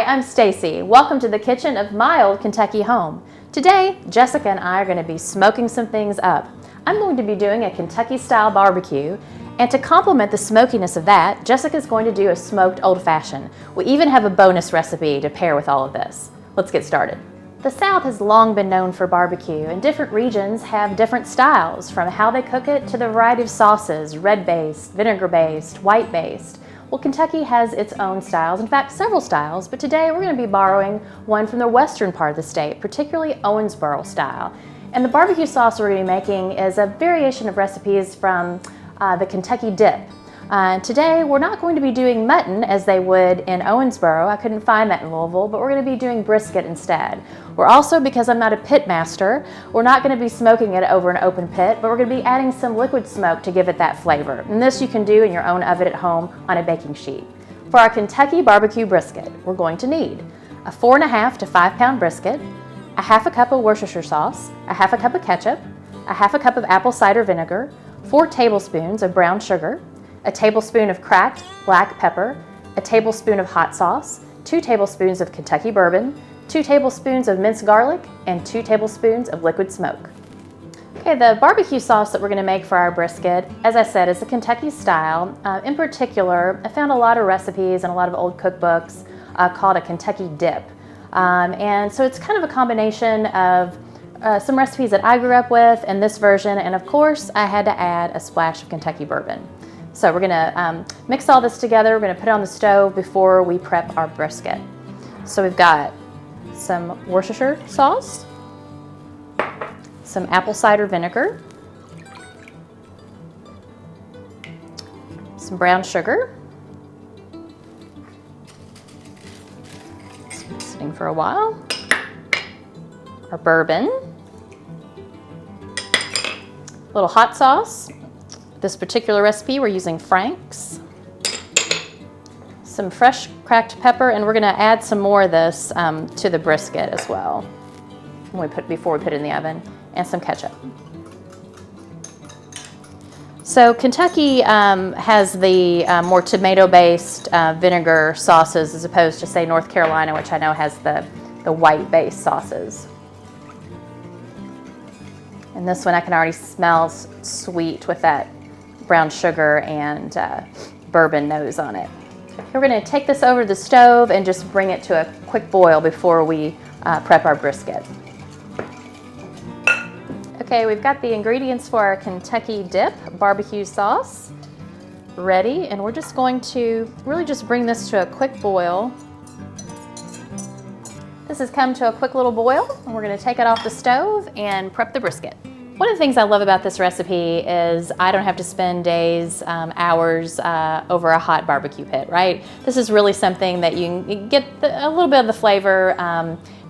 I'm Stacey. Welcome to the kitchen of my old Kentucky home. Today, Jessica and I are going to be smoking some things up. I'm going to be doing a Kentucky-style barbecue, and to complement the smokiness of that, Jessica's going to do a smoked old-fashioned. We even have a bonus recipe to pair with all of this. Let's get started. The South has long been known for barbecue, and different regions have different styles, from how they cook it to the variety of sauces, red-based, vinegar-based, white-based. Well, Kentucky has its own styles, in fact, several styles, but today we're going to be borrowing one from the western part of the state, particularly Owensboro style. And the barbecue sauce we're going to be making is a variation of recipes from the Kentucky dip. Today we're not going to be doing mutton as they would in Owensboro. I couldn't find that in Louisville, but we're going to be doing brisket instead. We're also, because I'm not a pit master, we're not going to be smoking it over an open pit, but we're going to be adding some liquid smoke to give it that flavor. And this you can do in your own oven at home on a baking sheet. For our Kentucky barbecue brisket, we're going to need a 4.5 to 5 pound brisket, a half a cup of Worcestershire sauce, a half a cup of ketchup, a half a cup of apple cider vinegar, 4 tablespoons of brown sugar, a tablespoon of cracked black pepper, a tablespoon of hot sauce, 2 tablespoons of Kentucky bourbon, 2 tablespoons of minced garlic, and 2 tablespoons of liquid smoke. Okay, the barbecue sauce that we're going to make for our brisket, as I said, is the Kentucky style. In particular, I found a lot of recipes and a lot of old cookbooks called a Kentucky dip. And so it's kind of a combination of some recipes that I grew up with and this version, and of course I had to add a splash of Kentucky bourbon. So we're going to mix all this together. We're going to put it on the stove before we prep our brisket. So we've got some Worcestershire sauce, some apple cider vinegar, some brown sugar, it's been sitting for a while, our bourbon, a little hot sauce. This particular recipe we're using Frank's, some fresh cracked pepper, and we're going to add some more of this to the brisket as well before we put it in the oven, and some ketchup. So Kentucky has the more tomato-based vinegar sauces as opposed to, say, North Carolina, which I know has the white-based sauces. And this one I can already smell sweet with that brown sugar and bourbon nose on it. We're going to take this over to the stove and just bring it to a quick boil before we prep our brisket. Okay, we've got the ingredients for our Kentucky dip barbecue sauce ready, and we're just going to really just bring this to a quick boil. This has come to a quick little boil, and we're going to take it off the stove and prep the brisket. One of the things I love about this recipe is I don't have to spend days, hours over a hot barbecue pit, right? This is really something that you can get a little bit of the flavor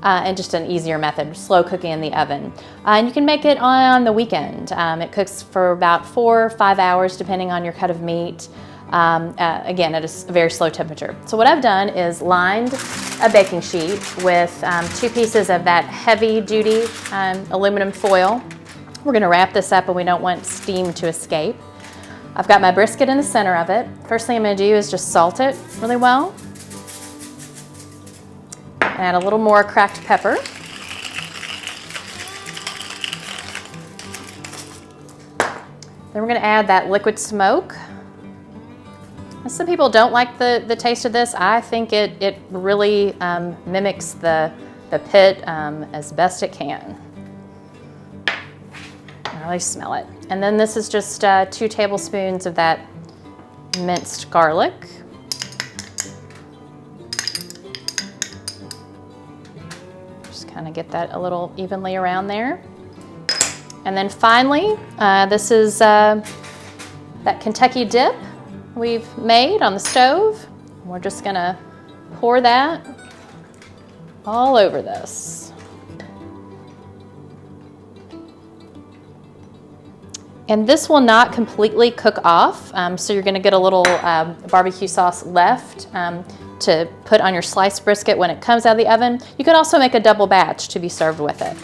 and just an easier method, slow cooking in the oven. And you can make it on the weekend. It cooks for about 4 or 5 hours depending on your cut of meat, again at a very slow temperature. So what I've done is lined a baking sheet with 2 pieces of that heavy duty aluminum foil. We're going to wrap this up and we don't want steam to escape. I've got my brisket in the center of it. First thing I'm going to do is just salt it really well. Add a little more cracked pepper. Then we're going to add that liquid smoke. Some people don't like the taste of this. I think it really mimics the pit as best it can. I really smell it. And then this is just 2 tablespoons of that minced garlic. Just kind of get that a little evenly around there. And then finally, this is that Kentucky dip we've made on the stove. We're just gonna pour that all over this. And this will not completely cook off, so you're gonna get a little barbecue sauce left to put on your sliced brisket when it comes out of the oven. You could also make a double batch to be served with it.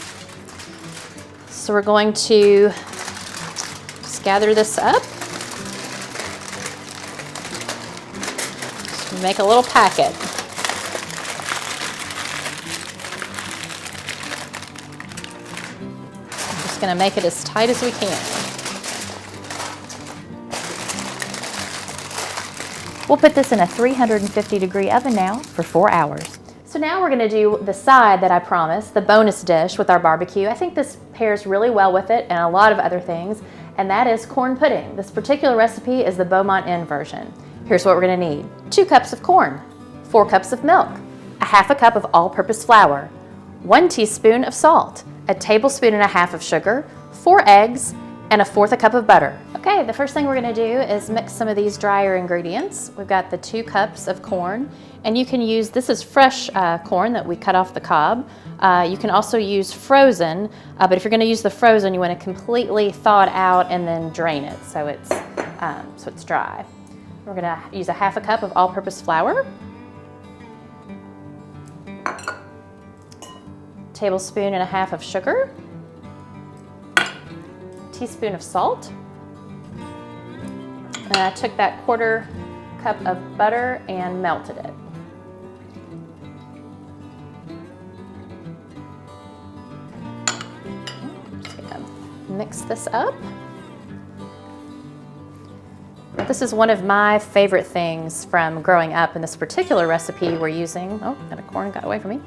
So we're going to just gather this up. Just make a little packet. gonna make it as tight as we can. We'll put this in a 350-degree oven now for 4 hours. So now we're gonna do the side that I promised, the bonus dish with our barbecue. I think this pairs really well with it and a lot of other things, and that is corn pudding. This particular recipe is the Beaumont Inversion. Here's what we're gonna need. 2 cups of corn, 4 cups of milk, a half a cup of all-purpose flour, 1 teaspoon of salt, a tablespoon and a half of sugar, 4 eggs, and a 1/4 cup of butter. Okay, the first thing we're gonna do is mix some of these drier ingredients. We've got the 2 cups of corn, and you can use, this is fresh corn that we cut off the cob. You can also use frozen, but if you're gonna use the frozen, you wanna completely thaw it out and then drain it so it's dry. We're gonna use a half a cup of all-purpose flour, tablespoon and a half of sugar, teaspoon of salt, and I took that 1/4 cup of butter and melted it. I'm just gonna mix this up. This is one of my favorite things from growing up, and this particular recipe we're using, oh, that corn got away from me,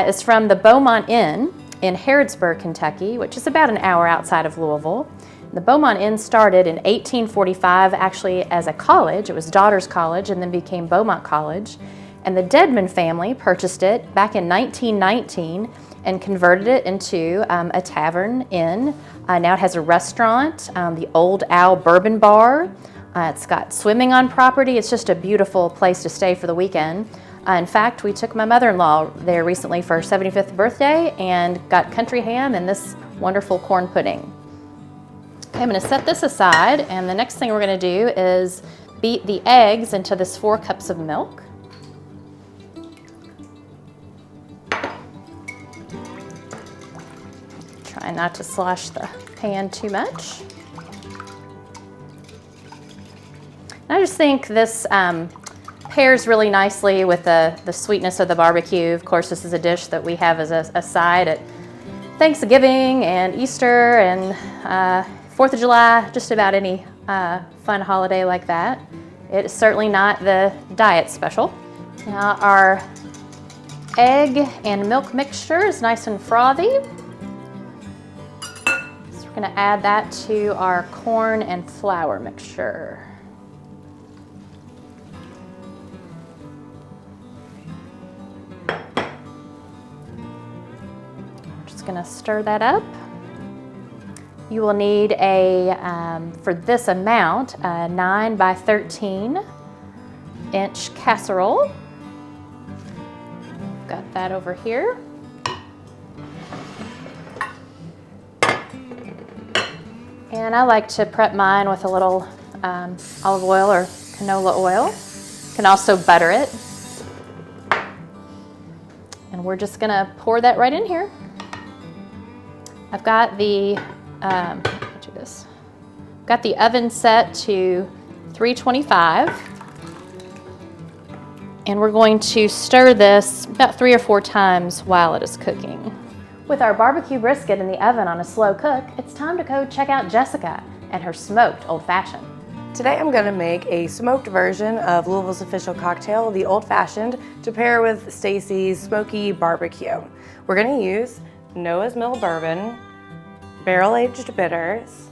is from the Beaumont Inn in Harrodsburg, Kentucky, which is about an hour outside of Louisville. The Beaumont Inn started in 1845 actually as a college. It was Daughters College and then became Beaumont College. And the Dedman family purchased it back in 1919 and converted it into a tavern inn. Now it has a restaurant, the Old Owl Bourbon Bar. It's got swimming on property. It's just a beautiful place to stay for the weekend. In fact, we took my mother-in-law there recently for her 75th birthday and got country ham and this wonderful corn pudding. Okay, I'm gonna set this aside, and the next thing we're gonna do is beat the eggs into this 4 cups of milk. Try not to slosh the pan too much. And I just think this pairs really nicely with the sweetness of the barbecue. Of course, this is a dish that we have as a side at Thanksgiving and Easter and 4th of July, just about any fun holiday like that. It's certainly not the diet special. Now our egg and milk mixture is nice and frothy. So we're gonna add that to our corn and flour mixture. Gonna stir that up. You will need for this amount, a 9 by 13 inch casserole. Got that over here. And I like to prep mine with a little olive oil or canola oil. You can also butter it. And we're just gonna pour that right in here. I've got the got the oven set to 325, and we're going to stir this about 3 or 4 times while it is cooking. With our barbecue brisket in the oven on a slow cook, it's time to go check out Jessica and her smoked Old Fashioned. Today I'm going to make a smoked version of Louisville's official cocktail, the Old Fashioned, to pair with Stacey's smoky barbecue. We're going to use Noah's Mill bourbon, barrel-aged bitters,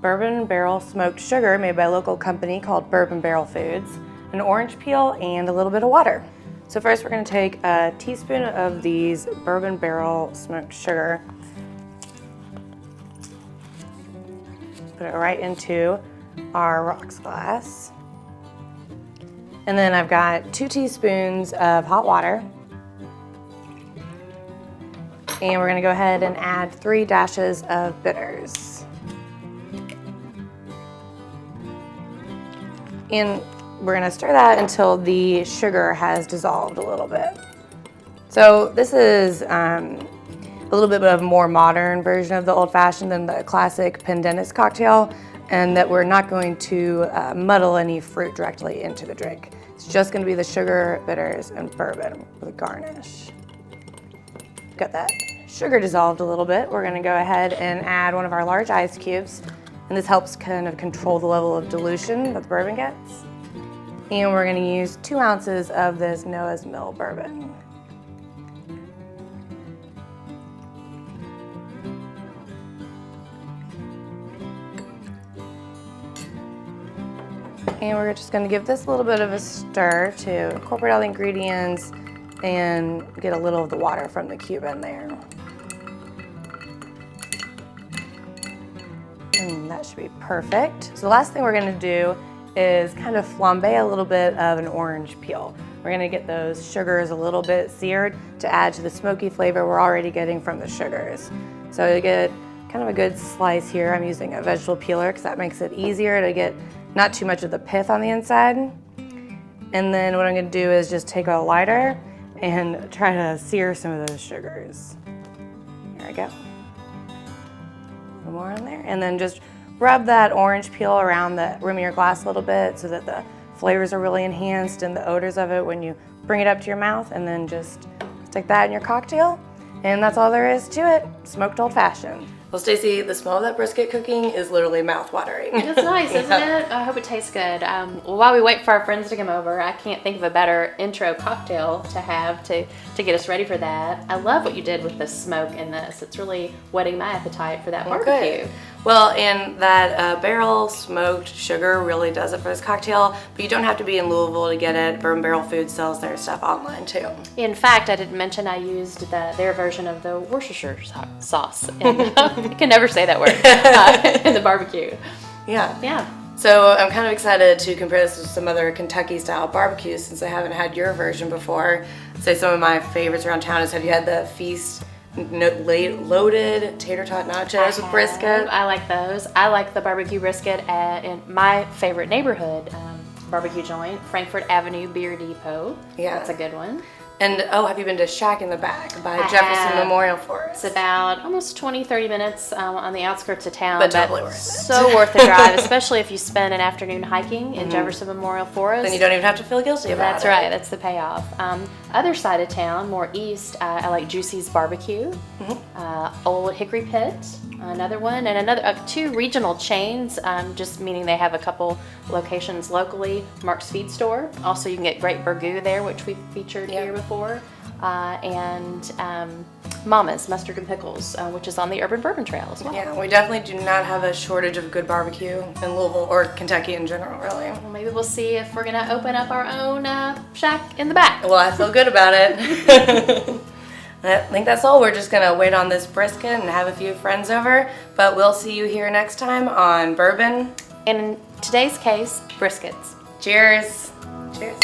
bourbon barrel smoked sugar made by a local company called Bourbon Barrel Foods, an orange peel, and a little bit of water. So first we're going to take a teaspoon of these bourbon barrel smoked sugar, put it right into our rocks glass, and then I've got 2 teaspoons of hot water. And we're gonna go ahead and add 3 dashes of bitters. And we're gonna stir that until the sugar has dissolved a little bit. So this is a little bit of a more modern version of the Old Fashioned than the classic Pendennis cocktail, and that we're not going to muddle any fruit directly into the drink. It's just gonna be the sugar, bitters, and bourbon with a garnish. Got that sugar dissolved a little bit, we're gonna go ahead and add one of our large ice cubes. And this helps kind of control the level of dilution that the bourbon gets. And we're gonna use 2 ounces of this Noah's Mill bourbon. And we're just gonna give this a little bit of a stir to incorporate all the ingredients and get a little of the water from the cube in there. And that should be perfect. So the last thing we're gonna do is kind of flambe a little bit of an orange peel. We're gonna get those sugars a little bit seared to add to the smoky flavor we're already getting from the sugars. So you get kind of a good slice here. I'm using a vegetable peeler because that makes it easier to get not too much of the pith on the inside. And then what I'm gonna do is just take a lighter and try to sear some of those sugars. There we go. A little more on there. And then just rub that orange peel around the rim of your glass a little bit so that the flavors are really enhanced and the odors of it when you bring it up to your mouth, and then just stick that in your cocktail. And that's all there is to it. Smoked old fashioned. Well, Stacey, the smell of that brisket cooking is literally mouth-watering. It's nice, isn't it? I hope it tastes good. Well, while we wait for our friends to come over, I can't think of a better intro cocktail to have to get us ready for that. I love what you did with the smoke in this. It's really whetting my appetite for that barbecue. Good. Well, and that barrel smoked sugar really does it for this cocktail, but you don't have to be in Louisville to get it. Bourbon Barrel Foods sells their stuff online too. In fact, I didn't mention I used their version of the Worcestershire sauce. I can never say that word in the barbecue. Yeah. Yeah. So I'm kind of excited to compare this to some other Kentucky style barbecues since I haven't had your version before. Say some of my favorites around town is, have you had the Feast loaded tater tot nachos with brisket? I like those. I like the barbecue brisket in my favorite neighborhood barbecue joint, Frankfort Avenue Beer Depot. Yeah. That's a good one. And have you been to Shack in the Back by I Jefferson have. Memorial Forest? It's about almost 20-30 minutes on the outskirts of town. But totally worth it. So worth the drive, especially if you spend an afternoon hiking in Jefferson Memorial Forest. Then you don't even have to feel guilty about That's it. right, that's the payoff. Other side of town, more east, I like Juicy's Barbecue, Old Hickory Pit, another one, and another 2 regional chains, just meaning they have a couple locations locally. Mark's Feed Store. Also, you can get great burgoo there, which we've featured here before, and Mama's Mustard and Pickles, which is on the Urban Bourbon Trail as well. Yeah, we definitely do not have a shortage of good barbecue in Louisville or Kentucky in general, really. Well, maybe we'll see if we're gonna open up our own shack in the back. Well, I feel good about it. I think that's all. We're just gonna wait on this brisket and have a few friends over, but we'll see you here next time on Bourbon. And in today's case, briskets. Cheers. Cheers.